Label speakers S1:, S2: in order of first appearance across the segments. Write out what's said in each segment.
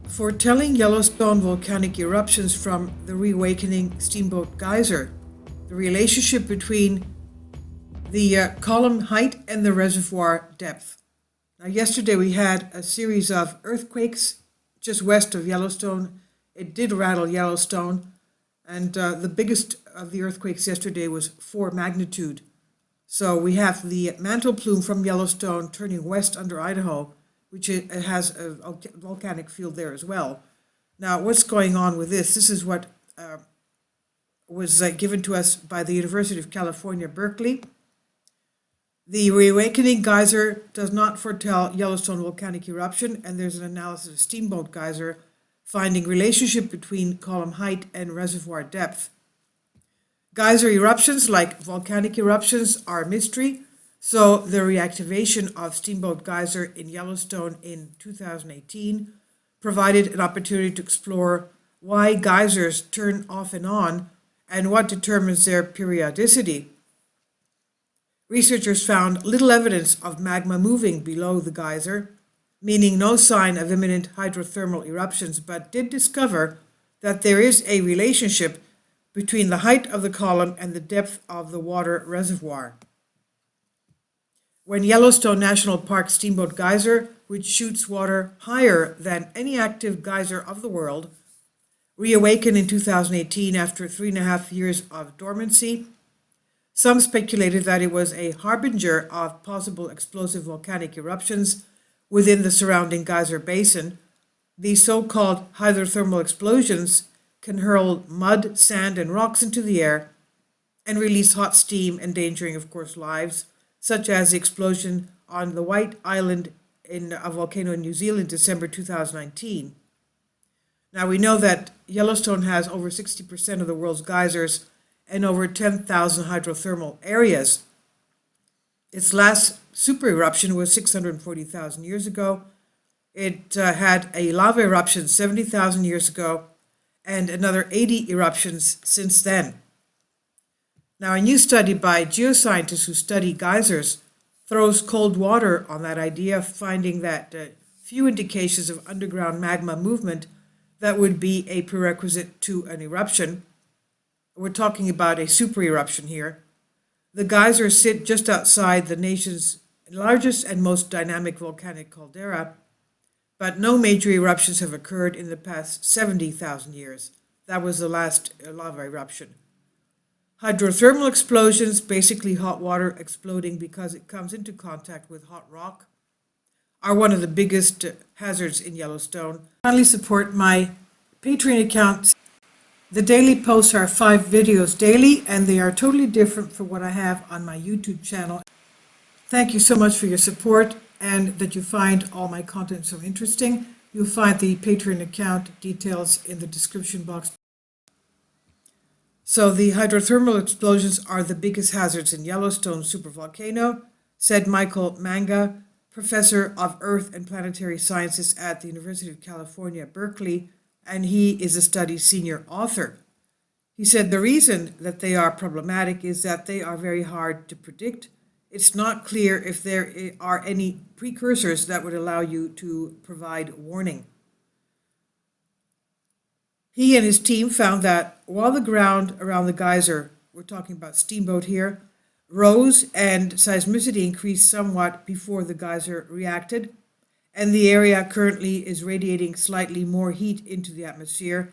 S1: Foretelling Yellowstone Volcanic Eruptions from the Reawakening Steamboat Geyser, the relationship between the column height and the reservoir depth. Now, yesterday we had a series of earthquakes just west of Yellowstone. It did rattle Yellowstone, and the biggest of the earthquakes yesterday was 4 magnitude. So we have the mantle plume from Yellowstone turning west under Idaho, which it has a volcanic field there as well. Now, what's going on with this? This is what was given to us by the University of California, Berkeley. The Reawakening Geyser does not foretell Yellowstone volcanic eruption, and there's an analysis of Steamboat Geyser finding relationship between column height and reservoir depth. Geyser eruptions, like volcanic eruptions, are a mystery. So the reactivation of Steamboat Geyser in Yellowstone in 2018 provided an opportunity to explore why geysers turn off and on and what determines their periodicity. Researchers found little evidence of magma moving below the geyser, meaning no sign of imminent hydrothermal eruptions, but did discover that there is a relationship between the height of the column and the depth of the water reservoir. When Yellowstone National Park Steamboat Geyser, which shoots water higher than any active geyser of the world, reawakened in 2018 after 3.5 years of dormancy, some speculated that it was a harbinger of possible explosive volcanic eruptions within the surrounding geyser basin. These so-called hydrothermal explosions can hurl mud, sand, and rocks into the air and release hot steam, endangering, of course, lives, such as the explosion on the White Island in a volcano in New Zealand, December 2019. Now, we know that Yellowstone has over 60% of the world's geysers and over 10,000 hydrothermal areas. Its last super eruption was 640,000 years ago. It had a lava eruption 70,000 years ago and another 80 eruptions since then. Now, a new study by geoscientists who study geysers throws cold water on that idea, finding that few indications of underground magma movement that would be a prerequisite to an eruption. We're talking about a super eruption here. The geysers sit just outside the nation's largest and most dynamic volcanic caldera, but no major eruptions have occurred in the past 70,000 years. That was the last lava eruption. Hydrothermal explosions, basically hot water exploding because it comes into contact with hot rock, are one of the biggest hazards in Yellowstone. Kindly support my Patreon account. The daily posts are 5 videos daily, and they are totally different from what I have on my YouTube channel. Thank you so much for your support and that you find all my content so interesting. You'll find the Patreon account details in the description box. So the hydrothermal explosions are the biggest hazards in Yellowstone supervolcano, said Michael Manga, professor of Earth and Planetary Sciences at the University of California, Berkeley, and he is a study's senior author. He said the reason that they are problematic is that they are very hard to predict. It's not clear if there are any precursors that would allow you to provide warning. He and his team found that while the ground around the geyser, we're talking about Steamboat here, rose and seismicity increased somewhat before the geyser reacted, and the area currently is radiating slightly more heat into the atmosphere,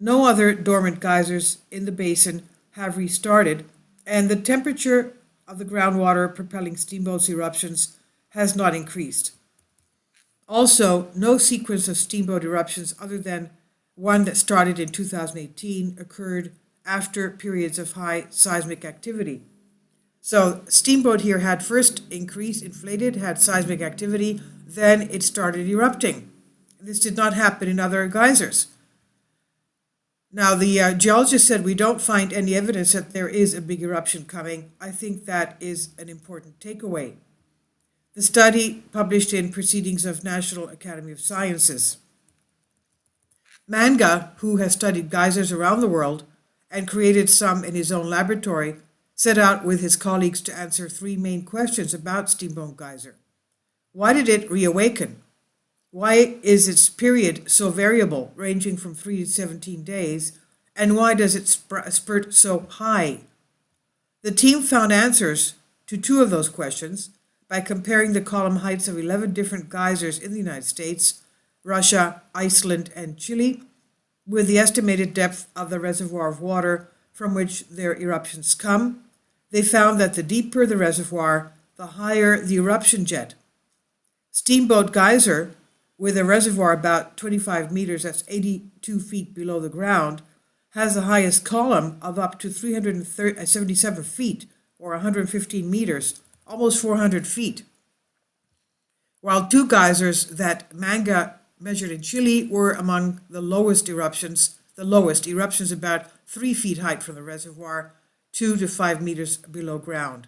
S1: no other dormant geysers in the basin have restarted, and the temperature of the groundwater propelling Steamboat's eruptions has not increased. Also, no sequence of Steamboat eruptions other than one that started in 2018 occurred after periods of high seismic activity. So Steamboat here had first increased, inflated, had seismic activity, then it started erupting. This did not happen in other geysers. Now, the geologist said we don't find any evidence that there is a big eruption coming. I think that is an important takeaway. The study published in Proceedings of National Academy of Sciences. Manga, who has studied geysers around the world and created some in his own laboratory, set out with his colleagues to answer 3 main questions about Steamboat Geyser. Why did it reawaken? Why is its period so variable, ranging from 3 to 17 days, and why does it spurt so high? The team found answers to two of those questions by comparing the column heights of 11 different geysers in the United States, Russia, Iceland, and Chile, with the estimated depth of the reservoir of water from which their eruptions come. They found that the deeper the reservoir, the higher the eruption jet. Steamboat Geyser, with a reservoir about 25 meters, that's 82 feet below the ground, has the highest column of up to 377 feet, or 115 meters, almost 400 feet. While two geysers that Manga measured in Chile were among the lowest eruptions about 3 feet height from the reservoir, 2 to 5 meters below ground.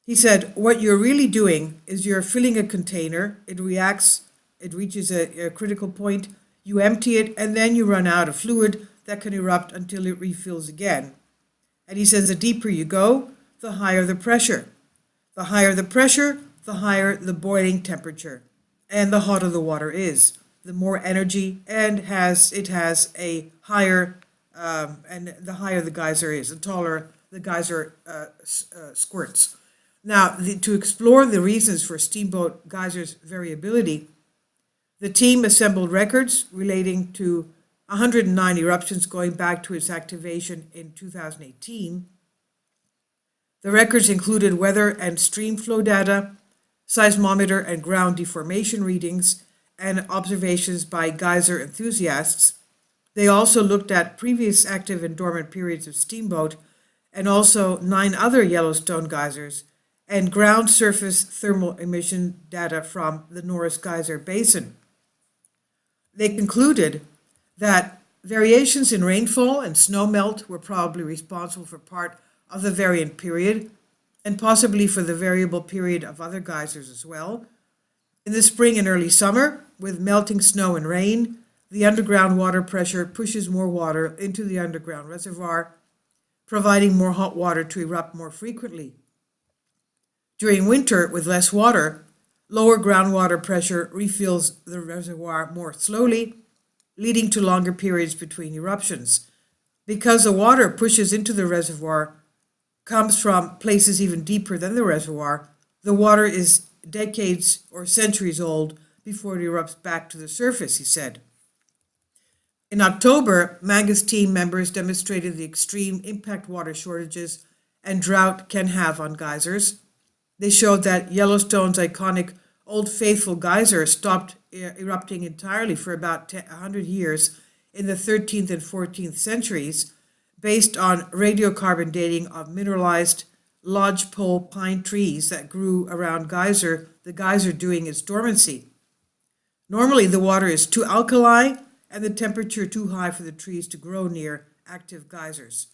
S1: He said, what you're really doing is you're filling a container, it reacts, it reaches a critical point, you empty it, and then you run out of fluid that can erupt until it refills again. And he says the deeper you go, the higher the pressure. The higher the pressure, the higher the boiling temperature, and the hotter the water is, the more energy and it has a higher, and the higher the geyser is, the taller the geyser squirts. Now, to explore the reasons for steamboat geysers' variability, the team assembled records relating to 109 eruptions going back to its activation in 2018. The records included weather and stream flow data, seismometer and ground deformation readings, and observations by geyser enthusiasts. They also looked at previous active and dormant periods of steamboat and also 9 other Yellowstone geysers and ground surface thermal emission data from the Norris Geyser Basin. They concluded that variations in rainfall and snowmelt were probably responsible for part of the variant period and possibly for the variable period of other geysers as well. In the spring and early summer, with melting snow and rain, the underground water pressure pushes more water into the underground reservoir, providing more hot water to erupt more frequently. During winter, with less water, lower groundwater pressure refills the reservoir more slowly, leading to longer periods between eruptions. Because the water pushes into the reservoir comes from places even deeper than the reservoir, the water is decades or centuries old before it erupts back to the surface, he said. In October, Manga's team members demonstrated the extreme impact water shortages and drought can have on geysers. They showed that Yellowstone's iconic Old Faithful geyser stopped erupting entirely for about 100 years in the 13th and 14th centuries, based on radiocarbon dating of mineralized lodgepole pine trees that grew around the geyser during its dormancy. Normally, the water is too alkali and the temperature too high for the trees to grow near active geysers.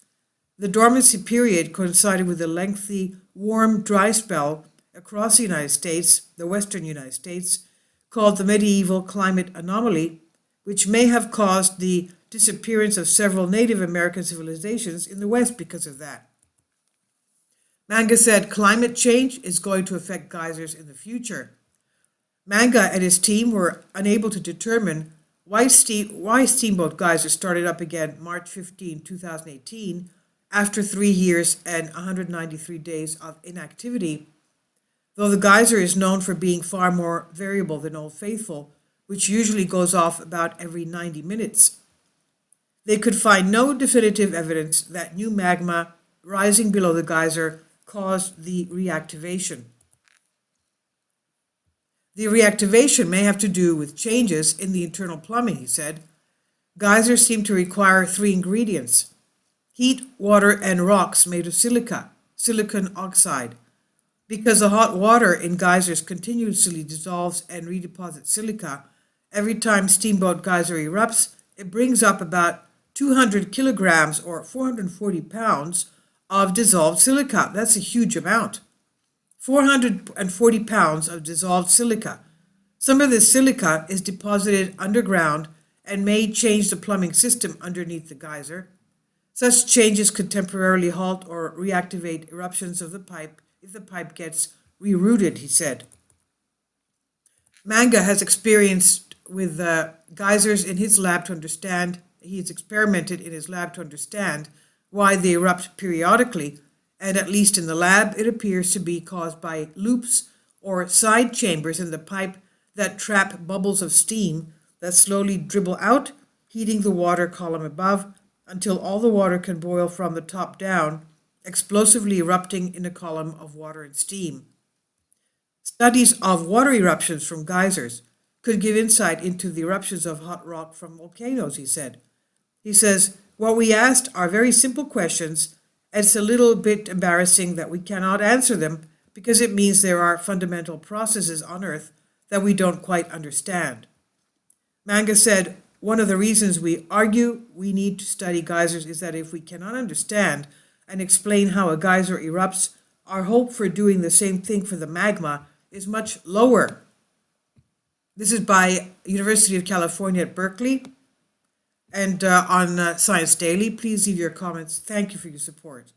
S1: The dormancy period coincided with a lengthy, warm, dry spell across the United States, the western United States, called the medieval climate anomaly, which may have caused the disappearance of several Native American civilizations in the West because of that. Manga said climate change is going to affect geysers in the future. Manga and his team were unable to determine why Steamboat Geyser started up again March 15, 2018, after 3 years and 193 days of inactivity, though the geyser is known for being far more variable than Old Faithful, which usually goes off about every 90 minutes. They could find no definitive evidence that new magma rising below the geyser caused the reactivation. The reactivation may have to do with changes in the internal plumbing, he said. Geysers seem to require 3 ingredients: heat, water, and rocks made of silicon oxide. Because the hot water in geysers continuously dissolves and redeposits silica, every time Steamboat Geyser erupts, it brings up about 200 kilograms or 440 pounds of dissolved silica. That's a huge amount. 440 pounds of dissolved silica. Some of this silica is deposited underground and may change the plumbing system underneath the geyser. Such changes could temporarily halt or reactivate eruptions of the pipe if the pipe gets rerouted, he said. Manga has experienced with geysers in his lab to understand, he has experimented in his lab to understand why they erupt periodically, and at least in the lab, it appears to be caused by loops or side chambers in the pipe that trap bubbles of steam that slowly dribble out, heating the water column above until all the water can boil from the top down, explosively erupting in a column of water and steam. Studies of water eruptions from geysers could give insight into the eruptions of hot rock from volcanoes, he said. He says, what we asked are very simple questions, and it's a little bit embarrassing that we cannot answer them because it means there are fundamental processes on Earth that we don't quite understand. Manga said, one of the reasons we argue we need to study geysers is that if we cannot understand and explain how a geyser erupts, our hope for doing the same thing for the magma is much lower. This is by University of California at Berkeley and on Science Daily. Please leave your comments. Thank you for your support.